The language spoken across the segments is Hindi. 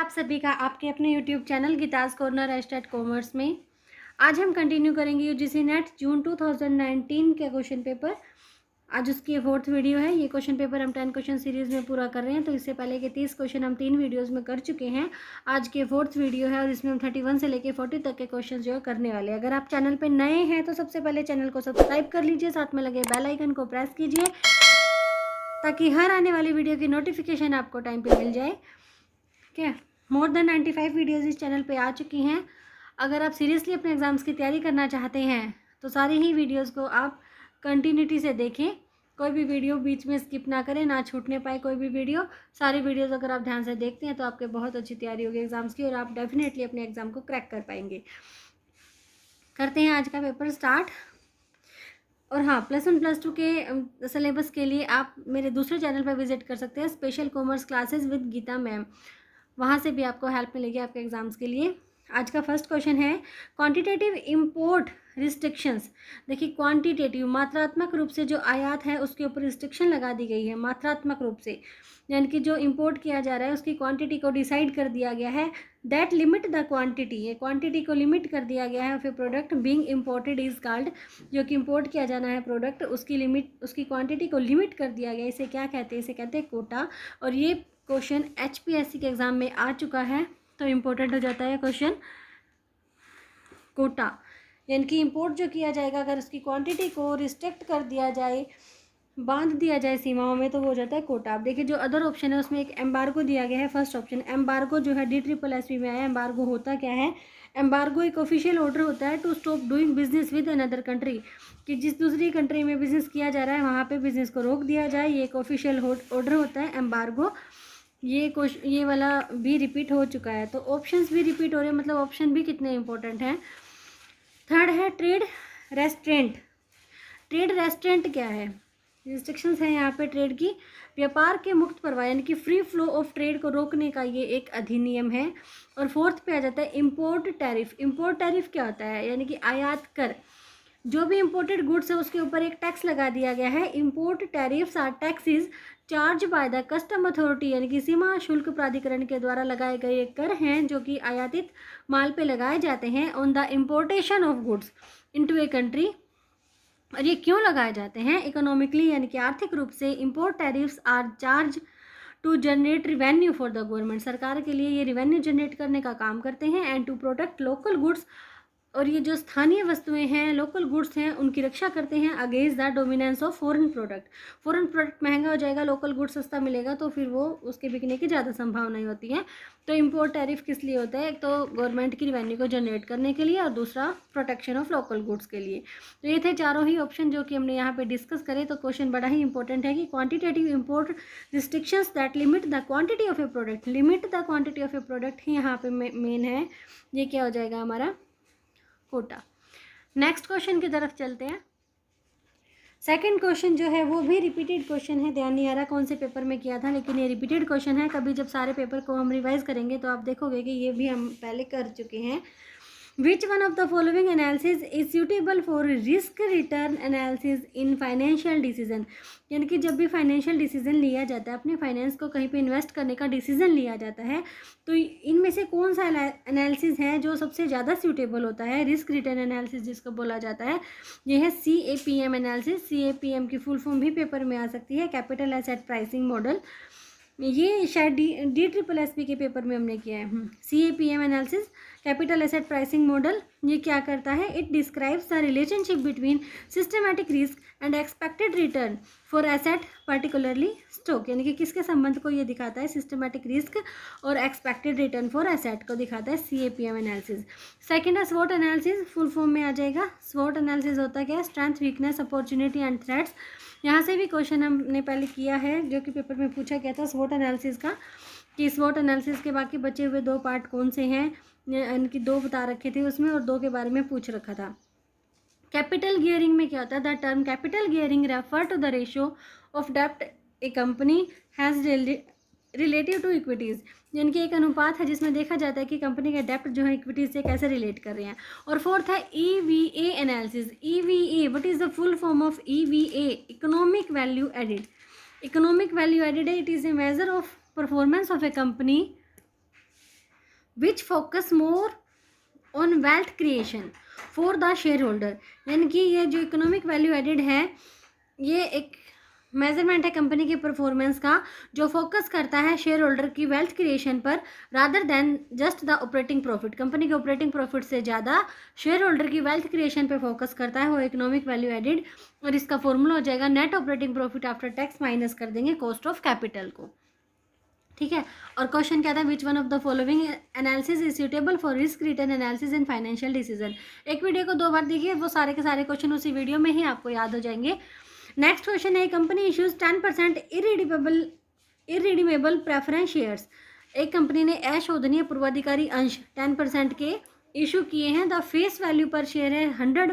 आप सभी का आपके अपने YouTube channel Geeta's corner #commerce में। आज हम कंटिन्यू करेंगे यूजीसी नेट जून 2019 के क्वेश्चन पेपर। आज उसकी 4th वीडियो है। ये क्वेश्चन पेपर हम 10 क्वेश्चन सीरीज़ में पूरा कर रहे हैं। तो इससे पहले के 30 क्वेश्चन हम 3 वीडियोज़ में कर चुके हैं। आज की 4th वीडियो है और इसमें हम 31 से लेकर 40 तक के क्वेश्चन जो है करने वाले हैं। अगर आप चैनल पर नए हैं तो सबसे पहले चैनल को सब्सक्राइब कर लीजिए, साथ में लगे बेल आइकन को प्रेस कीजिए ताकि हर आने वाली वीडियो की नोटिफिकेशन आपको टाइम पे मिल जाए। क्या मोर देन 95 वीडियोज़ इस चैनल पे आ चुकी हैं। अगर आप सीरियसली अपने एग्ज़ाम्स की तैयारी करना चाहते हैं तो सारी ही वीडियोज़ को आप कंटिन्यूटी से देखें, कोई भी वीडियो बीच में स्किप ना करें, ना छूटने पाए कोई भी वीडियो। सारी वीडियोज़ अगर आप ध्यान से देखते हैं तो आपके बहुत अच्छी तैयारी होगी एग्ज़ाम्स की और आप डेफिनेटली अपने एग्ज़ाम को क्रैक कर पाएंगे। करते हैं आज का पेपर स्टार्ट। और हाँ, +1 +2 के सिलेबस के लिए आप मेरे दूसरे चैनल पर विजिट कर सकते हैं, special commerce classes with Geeta ma'am. वहाँ से भी आपको हेल्प मिलेगी आपके एग्ज़ाम्स के लिए। आज का फर्स्ट क्वेश्चन है क्वांटिटेटिव इंपोर्ट रिस्ट्रिक्शंस। देखिए, क्वांटिटेटिव मात्रात्मक रूप से जो आयात है उसके ऊपर रिस्ट्रिक्शन लगा दी गई है, मात्रात्मक रूप से, यानी कि जो इंपोर्ट किया जा रहा है उसकी क्वांटिटी को डिसाइड कर दिया गया है। दैट लिमिट द क्वांटिटी, ये क्वांटिटी को लिमिट कर दिया गया है। फिर product being imported is called, जो कि इंपोर्ट किया जाना है प्रोडक्ट, उसकी लिमिट, उसकी क्वांटिटी को लिमिट कर दिया गया। इसे क्या कहते हैं? इसे कहते हैं कोटा। और ये क्वेश्चन HPSC के एग्ज़ाम में आ चुका है, तो इम्पोर्टेंट हो जाता है क्वेश्चन कोटा। यानी कि इंपोर्ट जो किया जाएगा अगर उसकी क्वांटिटी को रिस्ट्रिक्ट कर दिया जाए, बांध दिया जाए सीमाओं में, तो वो हो जाता है कोटा। आप देखिए, जो अदर ऑप्शन है उसमें एक एम्बार्गो दिया गया है। फर्स्ट ऑप्शन एम्बार्गो जो है DSSS में आया। एम्बार्गो होता क्या है? एम्बार्गो एक ऑफिशियल ऑर्डर होता है to stop doing business with another country, कि जिस दूसरी कंट्री में बिजनेस किया जा रहा है वहाँ पे बिजनेस को रोक दिया जाए। ये एक ऑफिशियल ऑर्डर होता है एम्बार्गो। ये वाला भी रिपीट हो चुका है, तो ऑप्शंस भी रिपीट हो रहे हैं, मतलब ऑप्शन भी कितने इंपॉर्टेंट हैं। थर्ड है ट्रेड रेस्ट्रेंट। ट्रेड रेस्ट्रेंट क्या है? रिस्ट्रिक्शंस है यहाँ पे ट्रेड की, व्यापार के मुक्त प्रवाह यानी कि फ्री फ्लो ऑफ ट्रेड को रोकने का ये एक अधिनियम है। और फोर्थ पे आ जाता है इंपोर्ट टैरिफ। इंपोर्ट टैरिफ क्या होता है? यानी कि आयात कर। जो भी इंपोर्टेड गुड्स है उसके ऊपर एक टैक्स लगा दिया गया है। Import tariffs are taxes charged by the custom authority, यानी कि सीमा शुल्क प्राधिकरण के द्वारा लगाए गए कर हैं जो कि आयातित माल पे लगाए जाते हैं on the importation of goods into a country. और ये क्यों लगाए जाते हैं? इकोनॉमिकली, यानी कि आर्थिक रूप से। Import tariffs are charged to generate revenue for the government, सरकार के लिए ये रिवेन्यू जनरेट करने का काम करते हैं। And to protect local goods, और ये जो स्थानीय वस्तुएं हैं, लोकल गुड्स हैं, उनकी रक्षा करते हैं against the dominance of foreign product. Foreign product महंगा हो जाएगा, लोकल गुड्स सस्ता मिलेगा, तो फिर वो उसके बिकने की ज़्यादा संभावनाएं होती हैं। तो इंपोर्ट टैरिफ किस लिए होता है? एक तो गवर्नमेंट की रिवेन्यू को जनरेट करने के लिए और दूसरा प्रोटेक्शन ऑफ लोकल गुड्स के लिए। तो ये थे चारों ही ऑप्शन जो कि हमने यहाँ पे डिस्कस करे। तो क्वेश्चन बड़ा ही इंपॉर्टेंट है कि quantitative import restrictions that limit the quantity of a product. Limit the quantity of a product ही यहाँ पे मेन है। ये क्या हो जाएगा हमारा? कोटा। नेक्स्ट क्वेश्चन की तरफ चलते हैं। सेकंड क्वेश्चन जो है वो भी रिपीटेड क्वेश्चन है। ध्यान नहीं आ रहा कौन से पेपर में किया था, लेकिन ये रिपीटेड क्वेश्चन है। कभी जब सारे पेपर को हम रिवाइज करेंगे तो आप देखोगे कि ये भी हम पहले कर चुके हैं। Which one of the following analysis is suitable for risk return analysis in financial decision? यानी कि जब भी फाइनेंशियल डिसीजन लिया जाता है, अपने फाइनेंस को कहीं पे इन्वेस्ट करने का डिसीजन लिया जाता है, तो इनमें से कौन सा एनालिसिस है जो सबसे ज़्यादा सूटेबल होता है? रिस्क रिटर्न एनालिसिस जिसको बोला जाता है, ये है CAPM एनालिसिस। CAPM की फुल फॉर्म भी पेपर में आ सकती है, कैपिटल एसेट प्राइसिंग मॉडल। ये शायद DSSS के पेपर में हमने किया है। CAPM analysis, capital asset pricing model, ये क्या करता है? It describes the relationship between systematic risk and expected return for asset particularly stock, यानी कि किसके संबंध को ये दिखाता है? सिस्टमैटिक रिस्क और एक्सपेक्टेड रिटर्न फॉर एसेट को दिखाता है CAPM एनालिसिस। सेकेंड है SWOT एनालिसिस, फुल फॉर्म में आ जाएगा। SWOT एनालिसिस होता क्या है? Strength, weakness, opportunity and threats. यहाँ से भी क्वेश्चन हमने पहले किया है जो कि पेपर में पूछा गया था SWOT एनालिसिस का, कि SWOT एनालिसिस के बाकी बचे हुए 2 पार्ट कौन से हैं। इनकी 2 बता रखे थे उसमें और 2 के बारे में पूछ रखा था। कैपिटल गियरिंग में क्या होता है? The term capital gearing refer to the ratio of डेप्ट a company has relative to equities, यानी कि एक अनुपात है जिसमें देखा जाता है कि कंपनी के डेप्ट जो है इक्विटीज से कैसे रिलेट कर रहे हैं। और फोर्थ है EVA analysis. EVA, what is the full form of EVA? Economic value added. Economic value added है, it is a measure of performance of a company which focus more on wealth creation for the shareholder. यानी कि ये जो इकोनॉमिक वैल्यू एडेड है ये एक मेजरमेंट है कंपनी के परफॉर्मेंस का जो फोकस करता है शेयर होल्डर की वेल्थ क्रिएशन पर rather than just the operating profit. Company के ऑपरेटिंग प्रॉफिट से ज़्यादा शेयर होल्डर की वेल्थ क्रिएशन पे फोकस करता है वो इकोनॉमिक वैल्यू एडेड। और इसका फॉर्मूला हो जाएगा net operating profit after tax minus कर देंगे कॉस्ट ऑफ कैपिटल को। ठीक है, और क्वेश्चन क्या था, विच one of the following analysis is suitable for risk return analysis in financial decision. एक वीडियो को 2 बार देखिए, वो सारे के सारे क्वेश्चन उसी वीडियो में ही आपको याद हो जाएंगे। नेक्स्ट क्वेश्चन है, company issues 10% irredeemable preference shares. एक कंपनी ने अशोधनीय पूर्वाधिकारी अंश 10% के इशू किए हैं। The face value per share है 100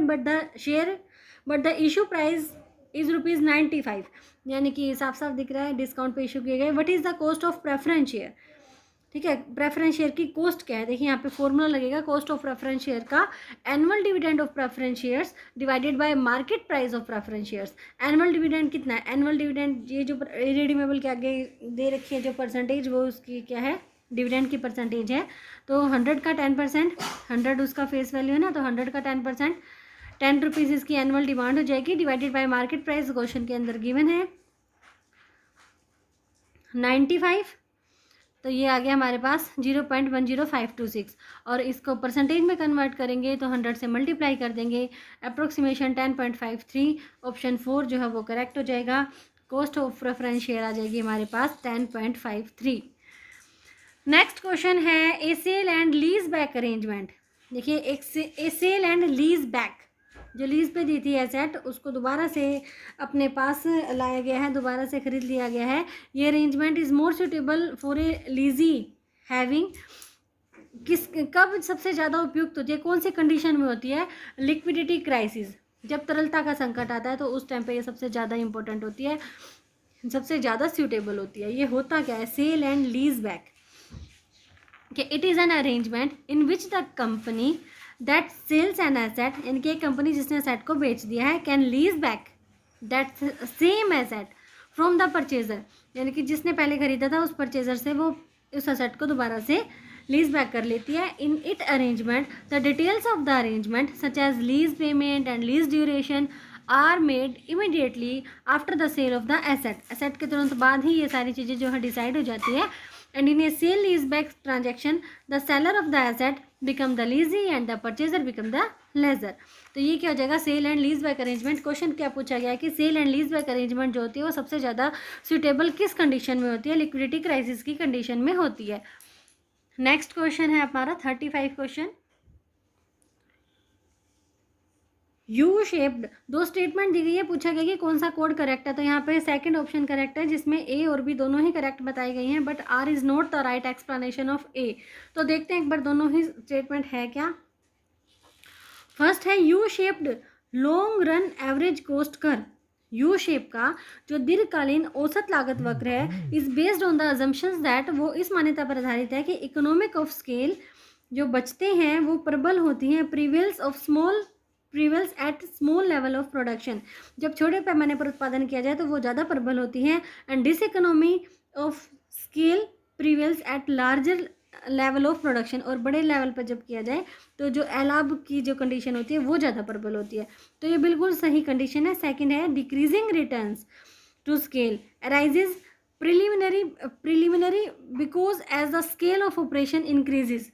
but the issue price is ₹95। यानी कि साफ साफ दिख रहा है डिस्काउंट पे इशू किए गए। What is the cost of preference share. ठीक है, प्रेफरेंस शेयर की कॉस्ट क्या है, देखिए यहाँ पे फॉर्मूला लगेगा कॉस्ट ऑफ प्रेफरेंस शेयर का annual dividend of preference shares divided by market price of preference shares. Annual dividend कितना है, एनुअल डिविडेंड ये जो रिडीमेबल के आगे दे रखी है जो परसेंटेज वो उसकी क्या है, डिविडेंड की परसेंटेज है। तो 100 का 10%, 100 उसका फेस वैल्यू है ना, तो 100 का 10% 10 रुपीज़ इसकी एनुअल डिमांड हो जाएगी divided by market price question के अंदर गिवन है 95। तो ये आ गया हमारे पास 0.10526 और इसको परसेंटेज में कन्वर्ट करेंगे तो 100 से मल्टीप्लाई कर देंगे, अप्रोक्सीमेशन 10.53। ऑप्शन 4 जो है वो करेक्ट हो जाएगा। कॉस्ट ऑफ प्रेफरेंस शेयर आ जाएगी हमारे पास 10.53। नेक्स्ट क्वेश्चन है a sale and lease back arrangement. देखिए a sale and lease back, जो लीज पे दी थी एसेट उसको दोबारा से अपने पास लाया गया है, दोबारा से खरीद लिया गया है। ये arrangement is more suitable for a lessee having. कब सबसे ज़्यादा उपयुक्त होती है, कौन सी कंडीशन में होती है, लिक्विडिटी क्राइसिस, जब तरलता का संकट आता है तो उस टाइम पे ये सबसे ज़्यादा इंपॉर्टेंट होती है, सबसे ज़्यादा सूटेबल होती है। ये होता क्या है, सेल एंड लीज बैक कि it is an arrangement in which the company that sells an asset, यानी कि एक कंपनी जिसने एसेट को बेच दिया है, can lease back that same asset from the purchaser, यानी कि जिसने पहले खरीदा था उस परचेजर से वो उस एसेट को दोबारा से लीज बैक कर लेती है। In it arrangement the details of the arrangement such as lease payment and lease duration are made immediately after the sale of the asset. Asset के तुरंत बाद ही ये सारी चीज़ें जो है डिसाइड हो जाती है। And in a sale lease back transaction the seller of the asset become the lessee and the purchaser become the lessor. तो ये क्या हो जाएगा, sale and lease back arrangement. Question क्या पूछा गया है कि sale and lease back arrangement जो होती है वो सबसे ज़्यादा सूटेबल किस कंडीशन में होती है, लिक्विडिटी क्राइसिस की कंडीशन में होती है। नेक्स्ट क्वेश्चन है हमारा 35 क्वेश्चन। यू शेप्ड, 2 स्टेटमेंट दी गई है, पूछा गया कि कौन सा कोड करेक्ट है। तो यहाँ पे सेकंड ऑप्शन करेक्ट है जिसमें ए और बी दोनों ही करेक्ट बताई गई हैं, but R is not the right explanation of A. तो देखते हैं एक बार दोनों ही स्टेटमेंट है क्या। फर्स्ट है you shaped long run average cost curve. U shape का जो दीर्घकालीन औसत लागत वक्र है is based on the assumptions that, वो इस मान्यता पर आधारित है कि इकोनॉमिक ऑफ स्केल जो बचते हैं वो प्रबल होती हैं, prevails at small level of production, जब छोटे पैमाने पर उत्पादन किया जाए तो वो ज़्यादा प्रबल होती हैं। And this economy of scale prevails at larger level of production, और बड़े लेवल पर जब किया जाए तो जो अलाभ की जो कंडीशन होती है वो ज़्यादा प्रबल होती है। तो ये बिल्कुल सही कंडीशन है। सेकंड है decreasing returns to scale arises preliminary because as the scale of operation increases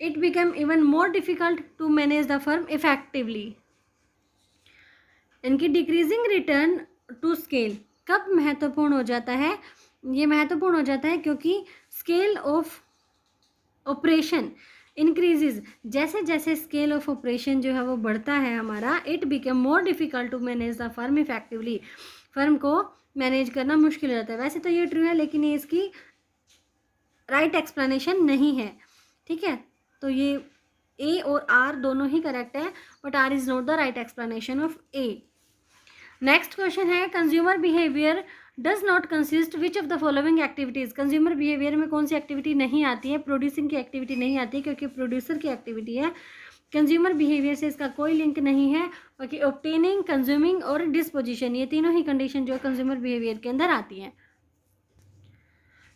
it became even more difficult to manage the firm effectively। इनकी डिक्रीजिंग रिटर्न टू स्केल कब महत्वपूर्ण हो जाता है, ये महत्वपूर्ण हो जाता है क्योंकि स्केल ऑफ ऑपरेशन इंक्रीजेज, जैसे जैसे स्केल ऑफ ऑपरेशन जो है वो बढ़ता है हमारा, it become more difficult to manage the firm effectively, firm को मैनेज करना मुश्किल हो जाता है। वैसे तो ये ट्रू है लेकिन ये इसकी राइट एक्सप्लेनेशन नहीं है। ठीक है, तो ये ए और आर दोनों ही करेक्ट है, but R is not the right explanation of A. Next question है consumer behaviour does not consist which of the following activities. Consumer behaviour में कौन सी एक्टिविटी नहीं आती है, प्रोड्यूसिंग की एक्टिविटी नहीं आती है क्योंकि प्रोड्यूसर की एक्टिविटी है। कंज्यूमर बिहेवियर से इसका कोई लिंक नहीं है। बाकी ऑब्टेनिंग, कंज्यूमिंग और डिस्पोजिशन, ये तीनों ही कंडीशन जो कंज्यूमर बिहेवियर के अंदर आती हैं।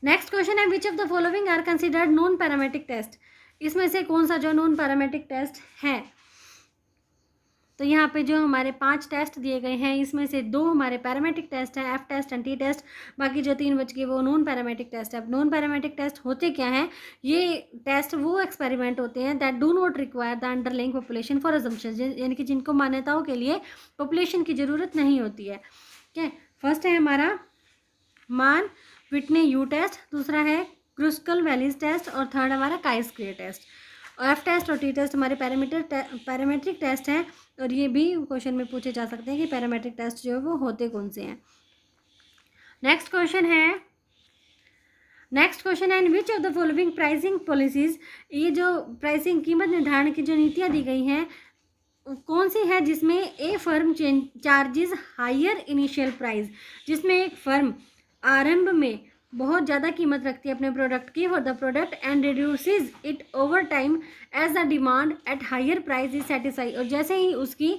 नेक्स्ट क्वेश्चन है which of the following are considered non parametric test, इसमें से कौन सा जो नॉन पैरामेट्रिक टेस्ट है। तो यहाँ पे जो हमारे 5 टेस्ट दिए गए हैं इसमें से 2 हमारे पैरामेट्रिक टेस्ट हैं, F test and T test, बाकी जो 3 बच गए वो नॉन पैरामेट्रिक टेस्ट है। अब नॉन पैरामेट्रिक टेस्ट होते क्या हैं, ये टेस्ट वो एक्सपेरिमेंट होते हैं that do not require the underlying population for assumption, यानी कि जिनको मान्यताओं के लिए पॉपुलेशन की ज़रूरत नहीं होती है। ठीक है, फर्स्ट है हमारा मान विटने यू टेस्ट, दूसरा है क्रुस्कल वैलीज टेस्ट और थर्ड हमारा काई स्क्वेयर टेस्ट। और एफ टेस्ट और टी टेस्ट हमारे पैरामेट्रिक टेस्ट हैं और ये भी क्वेश्चन में पूछे जा सकते हैं कि पैरामेट्रिक टेस्ट जो है वो होते कौन से हैं। नेक्स्ट क्वेश्चन है in which of the following pricing policies, ये जो प्राइसिंग कीमत निर्धारण की जो नीतियाँ दी गई हैं कौन सी है जिसमें a firm charges higher initial price, जिसमें एक फर्म आरंभ में बहुत ज़्यादा कीमत रखती है अपने प्रोडक्ट की for the product and reduces it over time as the demand at higher price is satisfy, और जैसे ही उसकी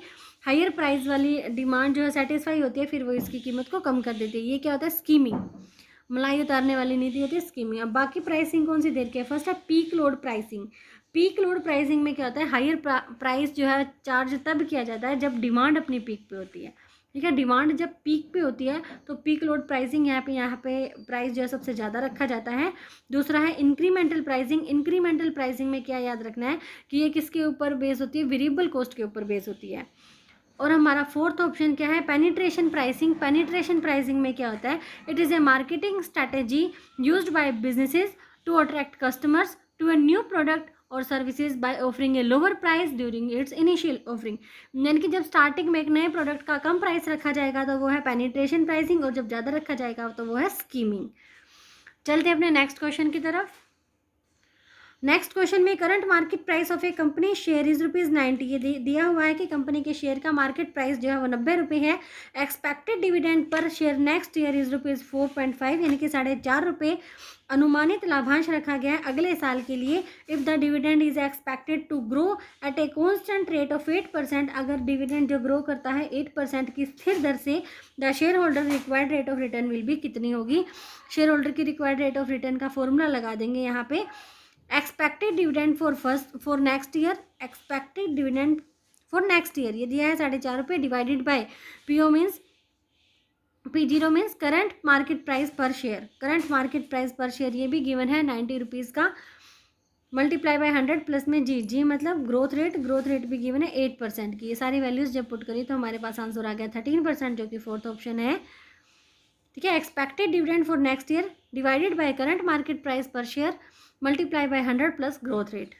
हायर प्राइस वाली डिमांड जो है सेटिस्फाई होती है फिर वो इसकी कीमत को कम कर देती है। ये क्या होता है, स्कीमिंग, मलाई उतारने वाली नीति होती है स्कीमिंग। अब बाकी प्राइसिंग कौन सी दे रखी है, फर्स्ट है peak load pricing. Peak load pricing में क्या होता है, हायर प्राइस जो है चार्ज तब किया जाता है जब डिमांड अपनी पीक पे होती है। ठीक है, डिमांड जब पीक पे होती है तो पीक लोड प्राइसिंग यहाँ पे प्राइस जो है सबसे ज़्यादा रखा जाता है। दूसरा है इंक्रीमेंटल प्राइसिंग। इंक्रीमेंटल प्राइसिंग में क्या याद रखना है कि ये किसके ऊपर बेस होती है, वेरिएबल कॉस्ट के ऊपर बेस होती है। और हमारा फोर्थ ऑप्शन क्या है, पेनिट्रेशन प्राइसिंग। पेनिट्रेशन प्राइसिंग में क्या होता है, it is a marketing strategy used by businesses to attract customers to a new product और services by offering a lower price during its initial offering, यानी कि जब स्टार्टिंग में एक नए प्रोडक्ट का कम प्राइस रखा जाएगा तो वो है पेनिट्रेशन प्राइसिंग, और जब ज़्यादा रखा जाएगा तो वो है स्कीमिंग। चलते हैं अपने नेक्स्ट क्वेश्चन की तरफ। नेक्स्ट क्वेश्चन में current market price of a company share is ₹90, ये दिया हुआ है कि कंपनी के शेयर का मार्केट प्राइस जो है वो 90 रुपये है। Expected dividend per share next year is ₹4.5, यानी कि 4.5 रुपये अनुमानित लाभांश रखा गया है अगले साल के लिए। If the dividend is expected to grow at a constant rate of 8%, अगर डिविडेंड जो ग्रो करता है 8% की स्थिर दर से, the shareholder required rate of return will B कितनी होगी। शेयर होल्डर की रिक्वायर्ड रेट ऑफ रिटर्न का फॉर्मूला लगा देंगे यहाँ पे। Expected dividend for next year, expected dividend for next year ये दिया है 4.5 रुपये, divided by PO means P0 means current market price per share. Current market price per share ये भी गिवन है 90 रुपीज़ का, मल्टीप्लाई बाय 100 प्लस में जी मतलब ग्रोथ रेट भी गिवन है 8% की। ये सारी वैल्यूज़ जब पुट करी तो हमारे पास आंसर आ गया 13%, जो कि फोर्थ ऑप्शन है। ठीक है, expected dividend for next year divided by current market price per share multiply by 100 plus growth rate.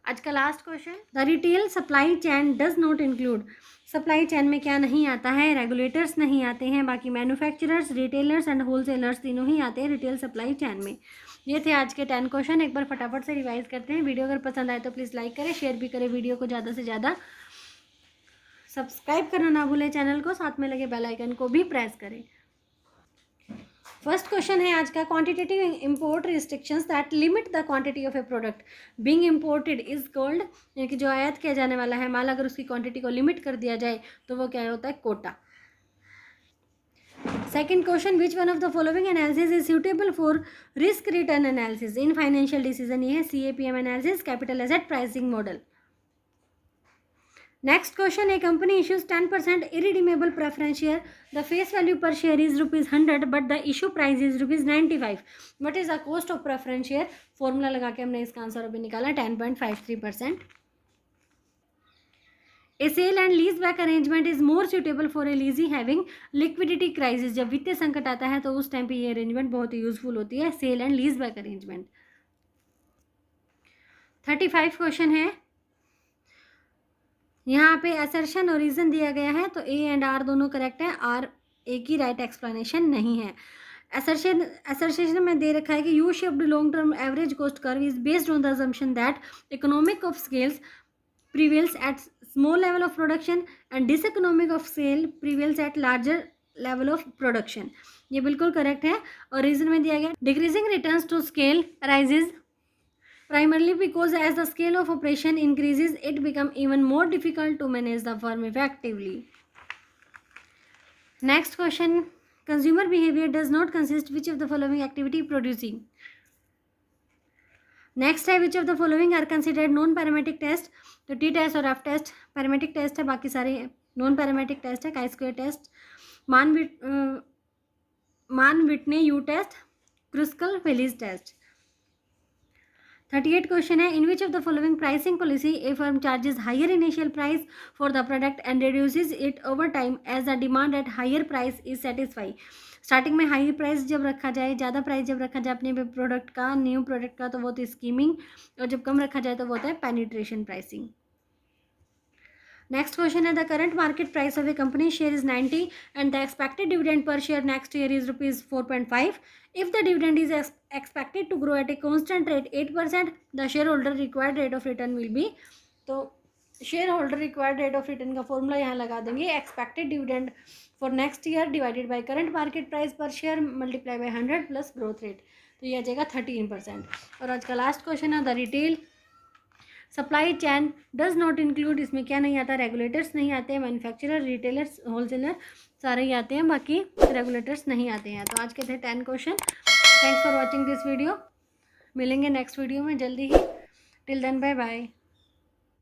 आज का last question, the retail supply chain does not include, supply chain में क्या नहीं आता है, रेगुलेटर्स नहीं आते हैं, बाकी मैन्युफैक्चरर्स, रिटेलर्स एंड होलसेलर्स तीनों ही आते हैं रिटेल सप्लाई चेन में। ये थे आज के 10 क्वेश्चन, एक बार फटाफट से रिवाइज करते हैं। वीडियो अगर पसंद आए तो प्लीज़ लाइक करें, शेयर भी करें वीडियो को ज़्यादा से ज़्यादा, सब्सक्राइब करना ना भूलें चैनल को, साथ में लगे बेल आइकन को भी प्रेस करें। फर्स्ट क्वेश्चन है आज का, quantitative import restrictions that limit the quantity of a product being imported is called, यानी कि जो आयात किया जाने वाला है माल अगर उसकी क्वांटिटी को लिमिट कर दिया जाए तो वो क्या होता है, quota. Second question, which one of the following analysis is suitable for risk return analysis in financial decision, ये है CAPM analysis, capital asset pricing model. Next question, a company issues 10% irredeemable preference share, the face value per share is ₹100 but the issue price is ₹95, what is the cost of preference share. Formula लगा के हमने इसका आंसर अभी निकाला 10.53%। A sale and lease back arrangement is more suitable for a lessee having liquidity crisis, जब वित्तीय संकट आता है तो उस टाइम पे ये अरेंजमेंट बहुत ही यूजफुल होती है, sale and lease back arrangement. 35 question है, यहाँ पे असर्शन और रीज़न दिया गया है तो A एंड R दोनों करेक्ट है, R A की राइट एक्सप्लेनेशन नहीं है। असर्शन में दे रखा है कि U shaped long term average cost curve is based on the assumption that economic of scales prevails at small level of production and diseconomic of scale prevails at larger level of production, ये बिल्कुल करेक्ट है। और रीज़न में दिया गया decreasing returns to scale rises primarily because as the scale of operation increases it become even more difficult to manage the firm effectively. Next question, consumer behaviour does not consist which of the following activity producing. Next है which of the following are considered non parametric test. तो टी टेस्ट और एफ टेस्ट पैरामेट्रिक टेस्ट है, बाकी सारे नॉन पैरामेट्रिक टेस्ट है। chi-square test, Mann Whitney U test, Kruskal Wallis test. 38 question है in which of the following pricing policy a firm charges higher initial price for the product and reduces it over time as the demand at higher price is satisfy. Starting में हाई प्राइस जब रखा जाए, ज़्यादा प्राइस जब रखा जाए अपने प्रोडक्ट का, न्यू प्रोडक्ट का, तो वो होती है स्कीमिंग, और जब कम रखा जाए तो वो होता है पेनिट्रेशन प्राइसिंग। नेक्स्ट क्वेश्चन है the current market price of a company share is 90 and the expected dividend per share next year is ₹4.5। If the dividend is expected to grow at a constant rate 8%, the shareholder required rate of return will be. तो shareholder required rate of return का फॉर्मूला यहाँ लगा देंगे, expected dividend for next year divided by current market price per share multiply by 100 plus growth rate, तो ये आ जाएगा 13%। और आज का लास्ट क्वेश्चन है the retail supply chain does not include, इसमें क्या नहीं आता, रेगुलेटर्स नहीं आते हैं, मैन्युफैक्चरर, रिटेलर्स, होलसेलर सारे ही आते हैं, बाकी रेगुलेटर्स नहीं आते हैं। तो आज के थे 10 question. Thanks for watching this video. मिलेंगे नेक्स्ट वीडियो में जल्दी ही। Till then bye bye.